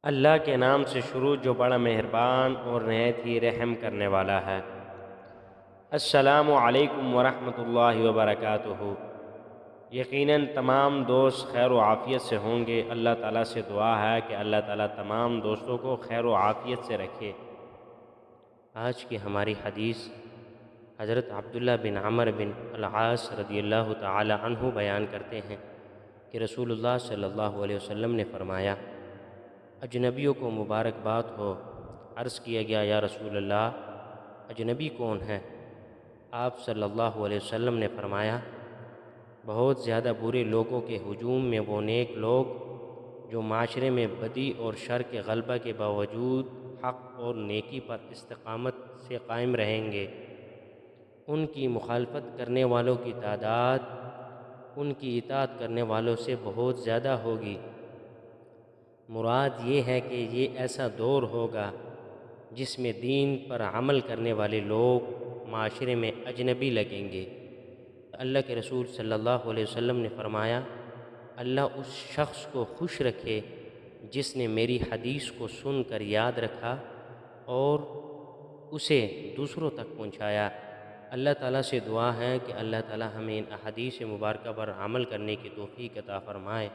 اللہ کے نام سے شروع جو بڑا مہربان اور نہایت ہی رحم کرنے والا ہے۔ السلام علیکم ورحمۃ اللہ وبرکاتہ۔ یقیناً تمام دوست خیر و عافیت سے ہوں گے۔ اللہ تعالیٰ سے دعا ہے کہ اللہ تعالیٰ تمام دوستوں کو خیر و عافیت سے رکھے۔ آج کی ہماری حدیث حضرت عبداللہ بن عمر بن العاص رضی اللہ تعالی عنہ بیان کرتے ہیں کہ رسول اللہ صلی اللہ علیہ وسلم نے فرمایا، اجنبیوں کو مبارکباد ہو۔ عرض کیا گیا، یا رسول اللہ، اجنبی کون ہے؟ آپ صلی اللہ علیہ وسلم نے فرمایا، بہت زیادہ برے لوگوں کے ہجوم میں وہ نیک لوگ جو معاشرے میں بدی اور شر کے غلبہ کے باوجود حق اور نیکی پر استقامت سے قائم رہیں گے۔ ان کی مخالفت کرنے والوں کی تعداد ان کی اطاعت کرنے والوں سے بہت زیادہ ہوگی۔ مراد یہ ہے کہ یہ ایسا دور ہوگا جس میں دین پر عمل کرنے والے لوگ معاشرے میں اجنبی لگیں گے۔ اللہ کے رسول صلی اللہ علیہ وسلم نے فرمایا، اللہ اس شخص کو خوش رکھے جس نے میری حدیث کو سن کر یاد رکھا اور اسے دوسروں تک پہنچایا۔ اللہ تعالیٰ سے دعا ہے کہ اللہ تعالیٰ ہمیں ان احادیث مبارکہ پر عمل کرنے کی توفیق عطا فرمائے۔